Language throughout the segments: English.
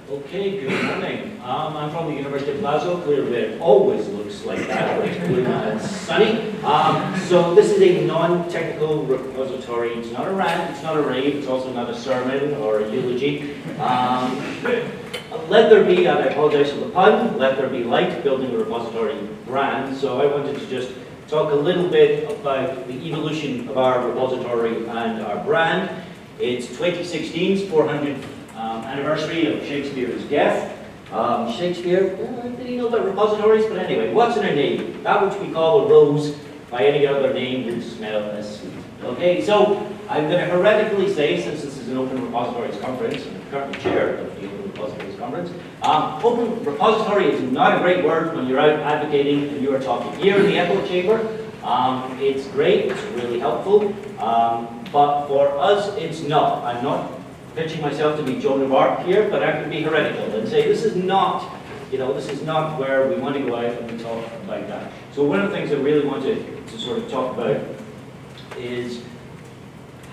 Okay, good morning. I'm from the University of Glasgow. Clearly it always looks like that, when it's blue and sunny. So this is a non-technical repository. It's not a rant, it's not a rave, it's also not a sermon or a eulogy. Let there be, and I apologize for the pun, let there be light, building a repository brand. So I wanted to just talk a little bit about the evolution of our repository and our brand. It's 2016's 400th anniversary of Shakespeare's death. Shakespeare, did he know about repositories? But anyway, what's in a name? That which we call a rose by any other name would smell as sweet. Okay, so I'm going to heretically say, since this is an Open Repositories Conference, and I'm currently chair of the Open Repositories Conference, Open Repository is not a great word when you're out advocating and you are talking here in the echo chamber. It's great, it's really helpful, but for us it's not. I'm not pitching myself to be Joan of Arc here, but I can be heretical and say this is not, this is not where we want to go out and we talk about that. So one of the things I really want to sort of talk about is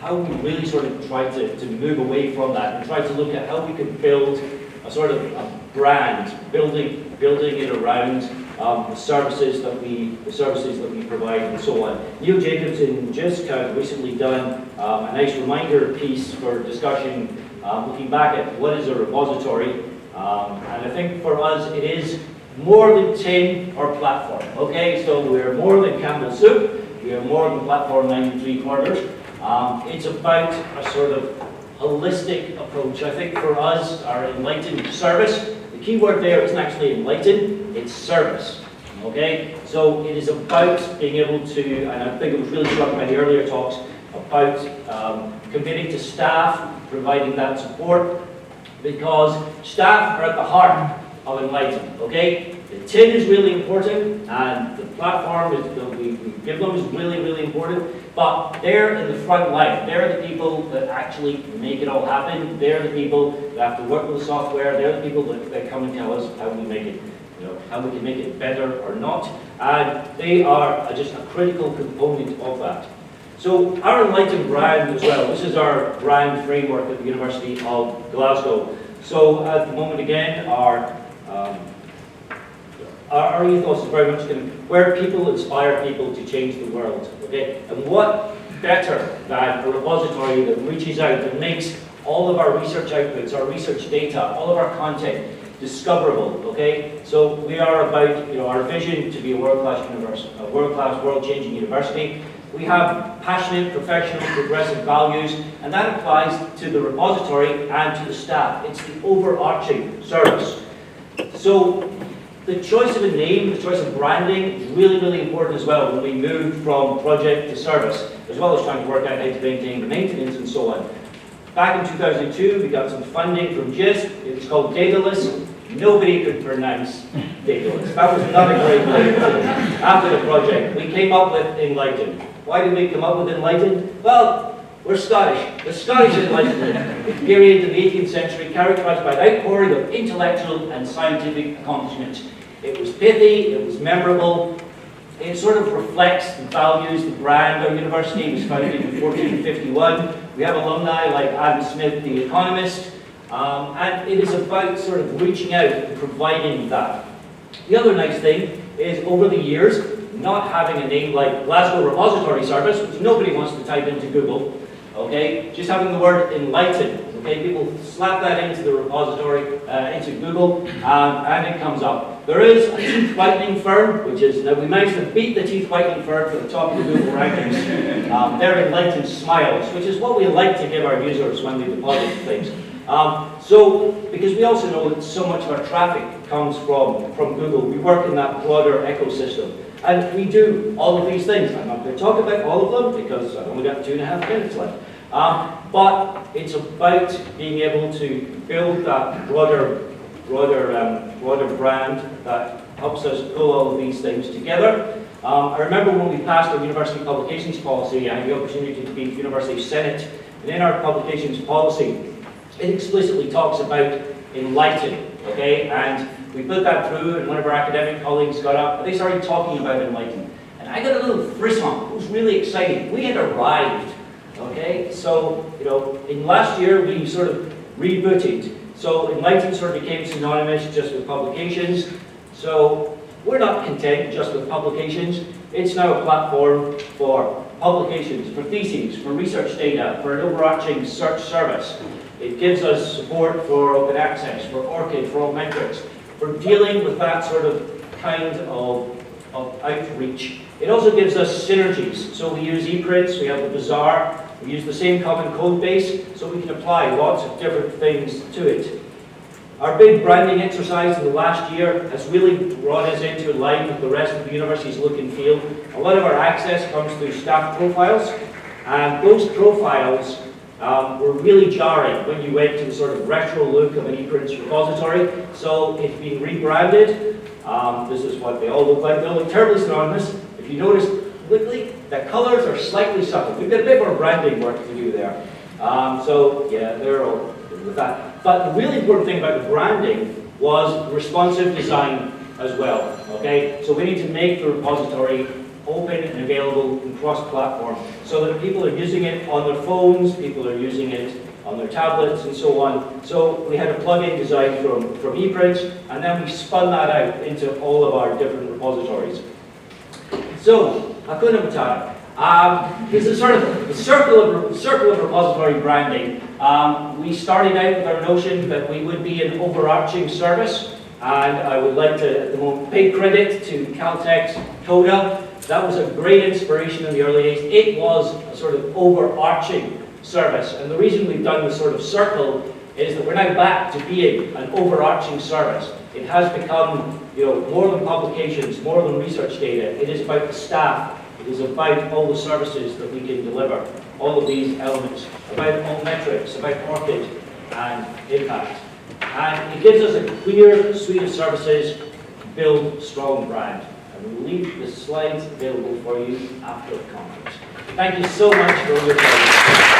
how we really sort of try to move away from that and try to look at how we could build a sort of a brand, building it around the services that we provide and so on. Neil Jacobson just kind of recently done a nice reminder piece for discussion, looking back at what is a repository, and I think for us it is more than tin or platform. Okay, so we're more than Campbell soup, we are more than platform 9 3/4. It's about a sort of holistic approach. I think for us, our enlightened service, the key word there isn't actually enlightened, it's service. Okay? So it is about being able to, and I think it was really struck by the earlier talks, about committing to staff, providing that support, because staff are at the heart of Enlighten. Okay? The tin is really important, and the platform that we give them is really, really important, but they're in the front line. They're the people that actually make it all happen. They're the people that have to work with the software. They're the people that come and tell us how we make it, how we can make it better or not, and they are just a critical component of that. So our Enlighten brand as well, this is our brand framework at the University of Glasgow. So at the moment again, our ethos is very much where people inspire people to change the world. Okay? And what better than a repository that reaches out and makes all of our research outputs, our research data, all of our content discoverable. Okay? So we are about our vision to be a world-class university, a world-class, world-changing university. We have passionate, professional, progressive values, and that applies to the repository and to the staff. It's the overarching service. So the choice of a name, the choice of branding is really, really important as well when we move from project to service, as well as trying to work out how to maintain the maintenance and so on. Back in 2002, we got some funding from GIST. It was called Daedalus. Nobody could pronounce Daedalus. That was not a great name after the project. We came up with Enlighten. Why did we come up with Enlighten? Well, we're Scottish. The Scottish Enlightenment period in the 18th century characterized by an outpouring of intellectual and scientific accomplishments. It was pithy, it was memorable, it sort of reflects the values, the brand. Our university was founded in 1451. We have alumni like Adam Smith, the economist, and it is about sort of reaching out and providing that. The other nice thing is over the years, not having a name like Glasgow Repository Service, which nobody wants to type into Google, okay? Just having the word Enlighten, okay? People slap that into the repository, into Google, and it comes up. There is a teeth whitening firm, which is, now we managed to beat the teeth whitening firm for the top of the Google rankings. They're Enlighten Smiles, which is what we like to give our users when we deposit things. Because we also know that so much of our traffic comes from Google. We work in that broader ecosystem. And we do all of these things. I'm not going to talk about all of them because I've only got 2.5 minutes left. But it's about being able to build that broader brand that helps us pull all of these things together. I remember when we passed our university publications policy, I had the opportunity to be at the University Senate, and in our publications policy, it explicitly talks about Enlighten, okay? And we put that through, and one of our academic colleagues got up, and they started talking about Enlighten. And I got a little frisson. It was really exciting. We had arrived, okay? So, in last year, we sort of rebooted So enlightened sort of became synonymous just with publications. So we're not content just with publications. It's now a platform for publications, for theses, for research data, for an overarching search service. It gives us support for open access, for ORCID, for Altmetrics, for dealing with that sort of kind of outreach. It also gives us synergies. So we use ePrints, we have the Bazaar, we use the same common code base, so we can apply lots of different things to it. Our big branding exercise in the last year has really brought us into line with the rest of the university's look and feel. A lot of our access comes through staff profiles, and those profiles were really jarring when you went to the sort of retro look of an ePrints repository. So it's been rebranded. This is what they all look like. They all look terribly synonymous. If you notice quickly, the colors are slightly subtle. We've got a bit more branding work to do there. So yeah, they're all good with that. But the really important thing about the branding was responsive design as well. Okay, so we need to make the repository open and available and cross-platform so that people are using it on their phones, people are using it on their tablets and so on. So we had a plugin designed from ePrints, and then we spun that out into all of our different repositories. So, Hakuna Matata. This is sort of the circle of repository branding. We started out with our notion that we would be an overarching service, and I would like to, at the moment, pay credit to Caltech's CODA. That was a great inspiration in the early days. It was a sort of overarching service, and the reason we've done this sort of circle is that we're now back to being an overarching service. It has become, more than publications, more than research data. It is about the staff. It is about all the services that we can deliver, all of these elements, about Altmetrics, about ORCID and Impact. And it gives us a clear suite of services to build strong brand. And we'll leave the slides available for you after the conference. Thank you so much for your time.